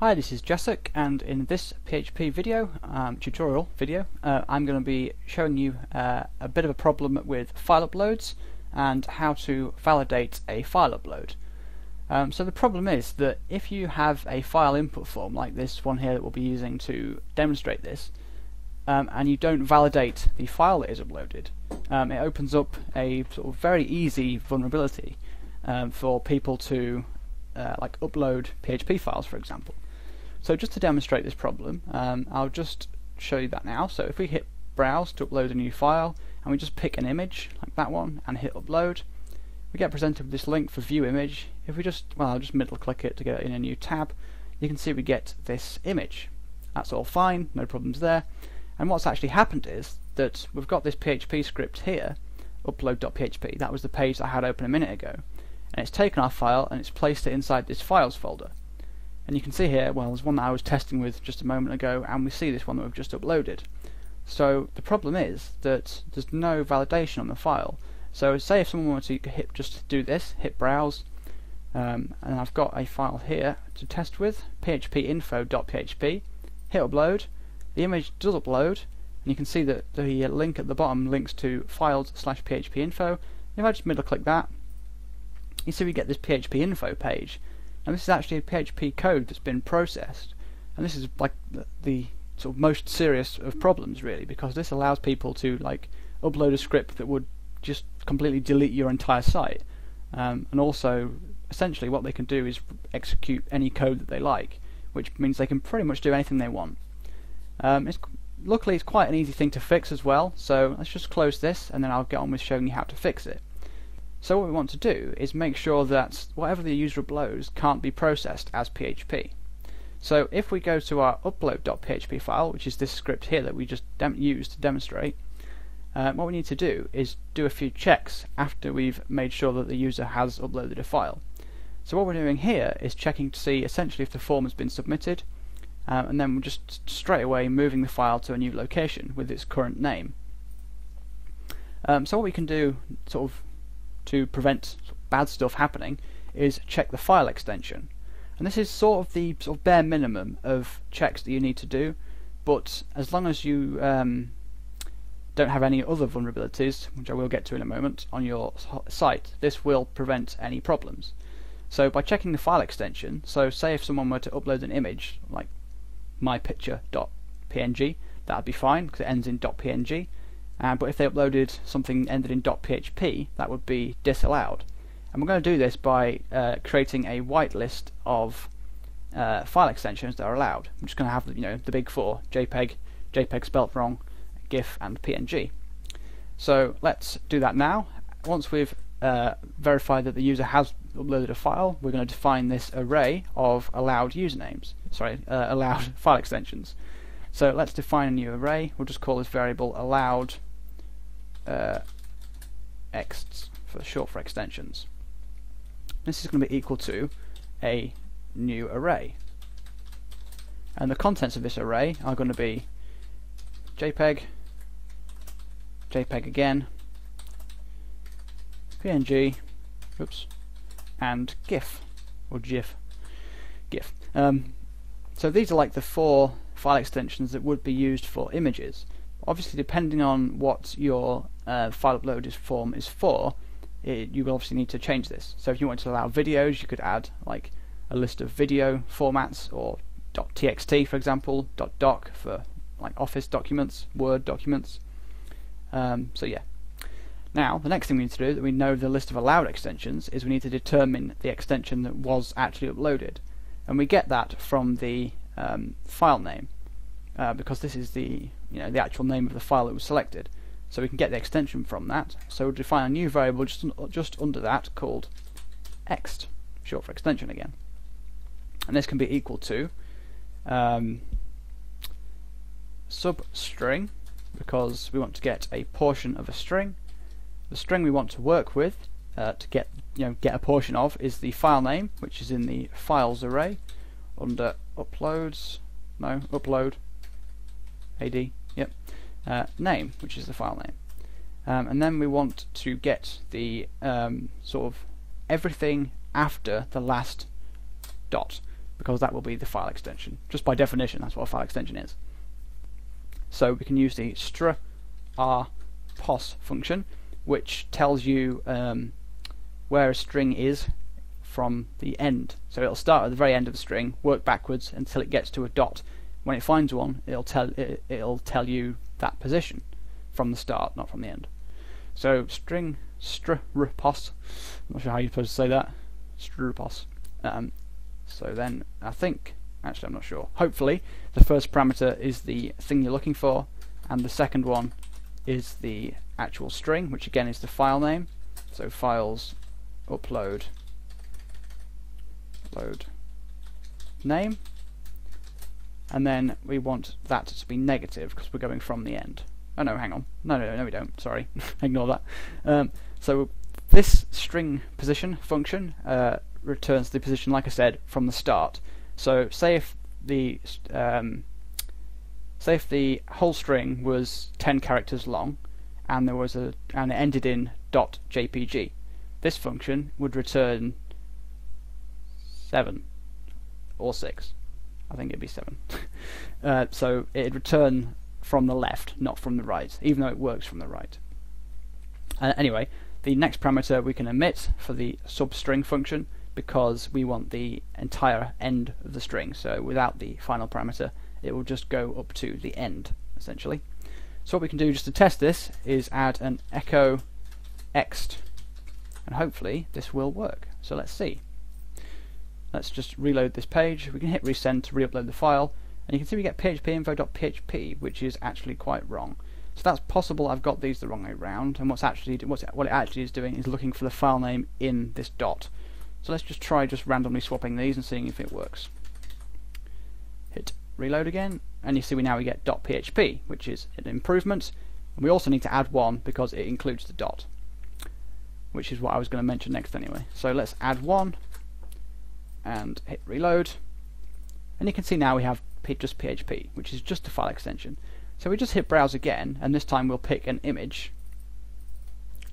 Hi, this is Jacek, and in this PHP video, tutorial video, I'm going to be showing you a bit of a problem with file uploads and how to validate a file upload. So the problem is that if you have a file input form like this one here that we'll be using to demonstrate this, and you don't validate the file that is uploaded, it opens up a sort of very easy vulnerability for people to like upload PHP files, for example. So just to demonstrate this problem, I'll just show you that now. So if we hit browse to upload a new file and we just pick an image like that one and hit upload, we get presented with this link for view image. If we just, well, I'll just middle click it to get it in a new tab, you can see we get this image. That's all fine, no problems there. And what's actually happened is that we've got this PHP script here, upload.php. That was the page that I had open a minute ago. And it's taken our file and it's placed it inside this files folder. And you can see here, well, there's one that I was testing with just a moment ago, and we see this one that we've just uploaded. So the problem is that there's no validation on the file. So say if someone were to just do this, hit browse, and I've got a file here to test with, phpinfo.php, hit upload, the image does upload, and you can see that the link at the bottom links to files/phpinfo. If I just middle click that, you see we get this PHP info page. And this is actually a PHP code that's been processed, and this is like the sort of most serious of problems, really, because this allows people to like upload a script that would just completely delete your entire site, and also essentially what they can do is execute any code that they like, which means they can pretty much do anything they want. Luckily it's quite an easy thing to fix as well, so let's just close this and then I'll get on with showing you how to fix it. So what we want to do is make sure that whatever the user uploads can't be processed as PHP. So if we go to our upload.php file, which is this script here that we just used to demonstrate, what we need to do is do a few checks after we've made sure that the user has uploaded a file. So what we're doing here is checking to see essentially if the form has been submitted, and then we're just straight away moving the file to a new location with its current name. So what we can do sort of to prevent bad stuff happening is check the file extension, and this is sort of the bare minimum of checks that you need to do, but as long as you don't have any other vulnerabilities, which I will get to in a moment, on your site, this will prevent any problems. So by checking the file extension, so say if someone were to upload an image like mypicture.png, that would be fine because it ends in .png. But if they uploaded something ended in .php, that would be disallowed. And we're going to do this by creating a whitelist of file extensions that are allowed. I'm just going to have the big four: JPEG, JPEG spelt wrong, GIF, and PNG. So let's do that now. Once we've verified that the user has uploaded a file, we're going to define this array of allowed usernames. Allowed file extensions. So let's define a new array. We'll just call this variable allowed ext, for short for extensions. This is going to be equal to a new array, and the contents of this array are going to be JPEG, JPEG again, PNG, oops, and GIF or GIF. So these are like the four file extensions that would be used for images. Obviously, depending on what your file upload form is for, you will obviously need to change this. So if you want to allow videos, you could add like a list of video formats, or .txt for example, .doc for like Office documents, Word documents. So yeah. Now the next thing we need to do, that we know the list of allowed extensions, is we need to determine the extension that was actually uploaded, and we get that from the file name, because this is the actual name of the file that was selected. So we can get the extension from that. So we'll define a new variable just under that called ext, short for extension again, and this can be equal to substring, because we want to get a portion of a string. The string we want to work with to get a portion of is the file name, which is in the files array under upload ad, name, which is the file name, and then we want to get the sort of everything after the last dot, because that will be the file extension. Just by definition, that's what a file extension is. So we can use the str_r_pos function, which tells you where a string is from the end. So it'll start at the very end of the string, work backwards until it gets to a dot. When it finds one, it'll tell you that position from the start, not from the end. So str_r_pos. I'm not sure how you're supposed to say that. Str_r_pos. So then I think, actually I'm not sure. Hopefully the first parameter is the thing you're looking for, and the second one is the actual string, which again is the file name. So files upload name, and then we want that to be negative because we're going from the end. Oh no, hang on. No, we don't. Sorry, ignore that. So this string position function returns the position, like I said, from the start. So say if the whole string was 10 characters long, and it ended in .jpg, this function would return 7 or 6. I think it'd be 7. So it'd return from the left, not from the right, even though it works from the right. Anyway, the next parameter we can omit for the substring function because we want the entire end of the string. So without the final parameter, it will just go up to the end, essentially. So what we can do just to test this is add an echo ext, and hopefully this will work. So let's see. Let's just reload this page. We can hit resend to re-upload the file, and you can see we get phpinfo.php, which is actually quite wrong. So that's possible I've got these the wrong way around, and what it actually is doing is looking for the file name in this dot. So let's just try randomly swapping these and seeing if it works. Hit reload again, and you see we get .php, which is an improvement. And we also need to add one because it includes the dot, which is what I was going to mention next anyway. So let's add one and hit reload, and you can see now we have just PHP, which is just a file extension. So we just hit browse again, and this time we'll pick an image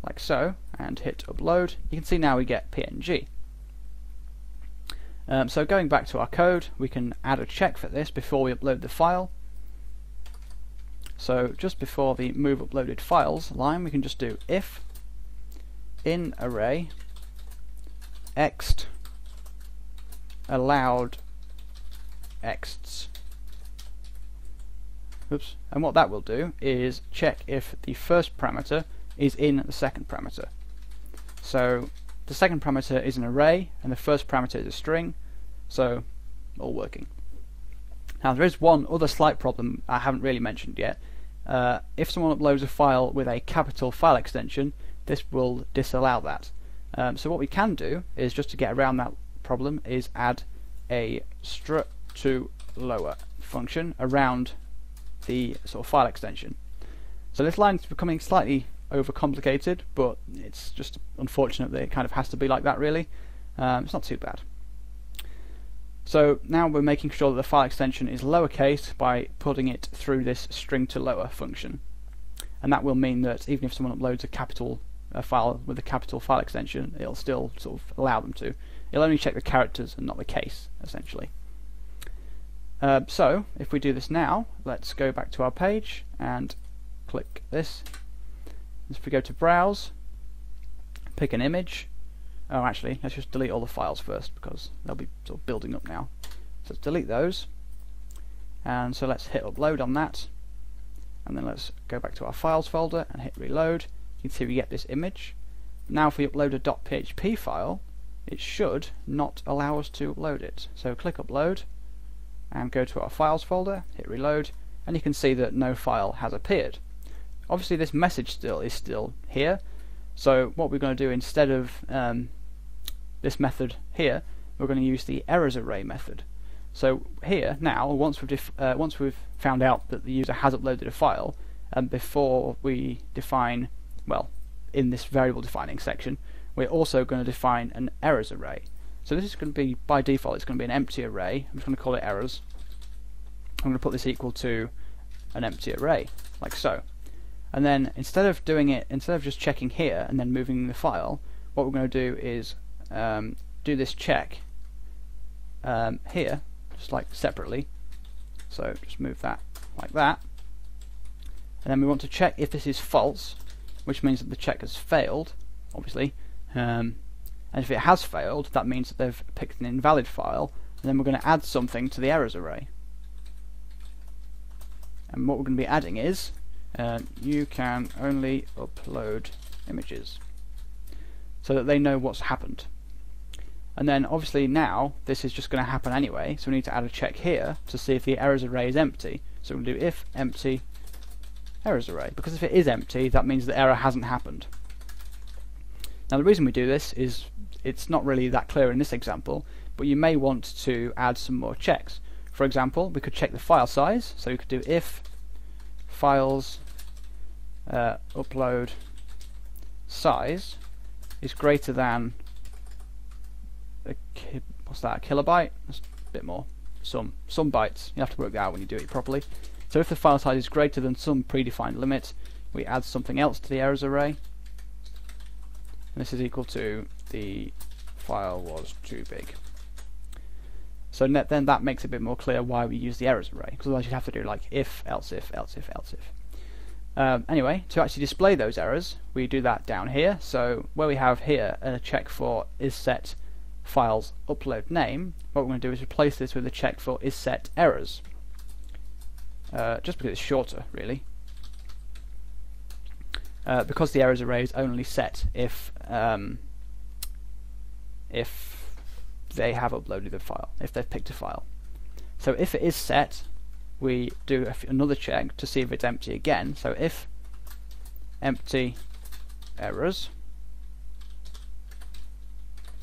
like so and hit upload. You can see now we get PNG. So going back to our code, we can add a check for this before we upload the file. So just before the move uploaded files line, we can just do if in array ext allowed exts. Oops. And what that will do is check if the first parameter is in the second parameter. So the second parameter is an array and the first parameter is a string, so all working. Now there is one other slight problem I haven't really mentioned yet. If someone uploads a file with a capital file extension, this will disallow that. So what we can do is, just to get around that problem, is add a str_to_lower function around the sort of file extension. So this line is becoming slightly overcomplicated, but it's just unfortunate that it kind of has to be like that, really. It's not too bad. So now we're making sure that the file extension is lowercase by putting it through this string_to_lower function, and that will mean that even if someone uploads a file with a capital file extension, it'll still sort of allow them to. It'll only check the characters and not the case, essentially. So if we do this now, let's go back to our page and click this. If we go to browse, pick an image. Oh, actually, let's just delete all the files first because they'll be sort of building up now. So let's delete those, and so let's hit upload on that, and then let's go back to our files folder and hit reload. You can see we get this image. Now if we upload a .php file, it should not allow us to upload it. So click upload and go to our files folder, hit reload, and you can see that no file has appeared. Obviously this message is still here, so what we're going to do instead of this method here, we're going to use the errors array method. So here now, once we've found out that the user has uploaded a file, and before we define, well, in this variable defining section, we're also going to define an errors array. So this is going to be, by default, it's going to be an empty array. I'm just going to call it errors. I'm going to put this equal to an empty array, like so. And then instead of just checking here and then moving the file, what we're going to do is do this check here, just like separately. So just move that like that. And then we want to check if this is false, which means that the check has failed, obviously. And if it has failed, that means that they've picked an invalid file, and then we're going to add something to the errors array. And what we're going to be adding is, you can only upload images, so that they know what's happened. And then obviously now this is just going to happen anyway, so we need to add a check here to see if the errors array is empty. So we'll do if empty errors array, because if it is empty, that means the error hasn't happened. Now the reason we do this is it's not really that clear in this example, but you may want to add some more checks. For example, we could check the file size, so we could do if files upload size is greater than a kilobyte. That's a bit more, some bytes. You have to work that out when you do it properly. So if the file size is greater than some predefined limit, we add something else to the errors array. And this is equal to the file was too big. So then that makes it a bit more clear why we use the errors array, because otherwise you'd have to do like if, else if, else if, else if. Anyway, to actually display those errors, we do that down here. So where we have here a check for is set files upload name, what we're going to do is replace this with a check for is set errors, just because it's shorter, really. Because the errors array is only set if they have uploaded the file, if they've picked a file. So if it is set, we do another check to see if it's empty again. So if empty errors,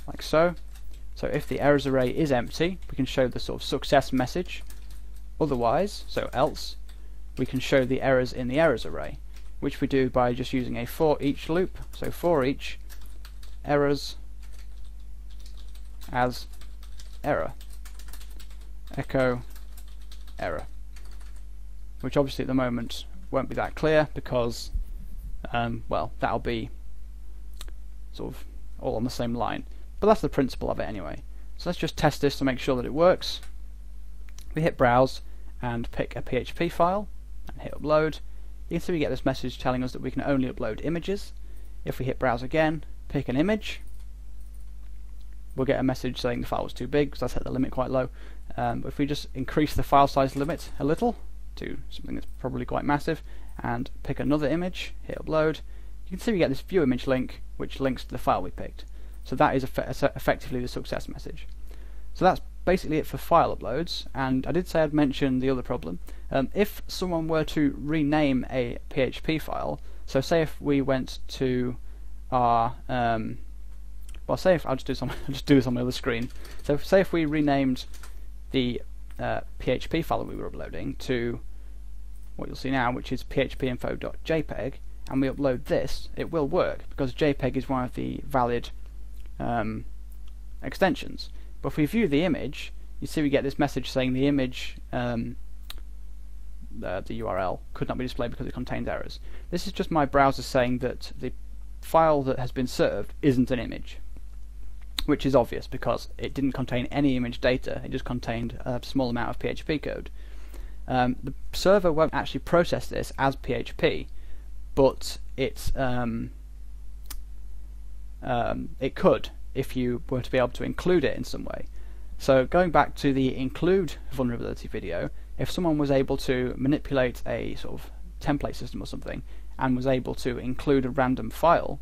like so. So if the errors array is empty, we can show the sort of success message. Otherwise, so else, we can show the errors in the errors array, which we do by just using a for each loop. So for each errors as error, echo error, which obviously at the moment won't be that clear because well, that'll be sort of all on the same line, but that's the principle of it anyway. So let's just test this to make sure that it works. We hit browse and pick a PHP file and hit upload. You can see we get this message telling us that we can only upload images. If we hit browse again, pick an image, we'll get a message saying the file was too big because I set the limit quite low. But if we just increase the file size limit a little to something that's probably quite massive and pick another image, hit upload, you can see we get this view image link which links to the file we picked. So that is effectively the success message. So that's basically it for file uploads, and I did say I'd mention the other problem. If someone were to rename a PHP file, so say if we went to our well, say if I'll just do this on my other screen. So say if we renamed the PHP file that we were uploading to what you'll see now, which is phpinfo.jpg, and we upload this, it will work because JPEG is one of the valid extensions. But if we view the image, you see we get this message saying the image, the URL, could not be displayed because it contains errors. This is just my browser saying that the file that has been served isn't an image, which is obvious because it didn't contain any image data, it just contained a small amount of PHP code. The server won't actually process this as PHP, but it could if you were to be able to include it in some way. So going back to the include vulnerability video, if someone was able to manipulate a sort of template system or something and was able to include a random file,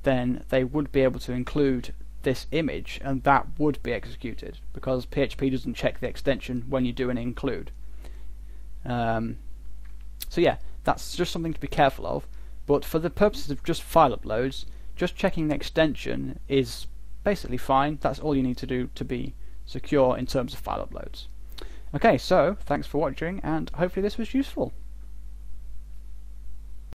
then they would be able to include this image and that would be executed because PHP doesn't check the extension when you do an include. So yeah, that's just something to be careful of, but for the purposes of just file uploads, just checking the extension is basically fine. That's all you need to do to be secure in terms of file uploads. Okay, so thanks for watching and hopefully this was useful.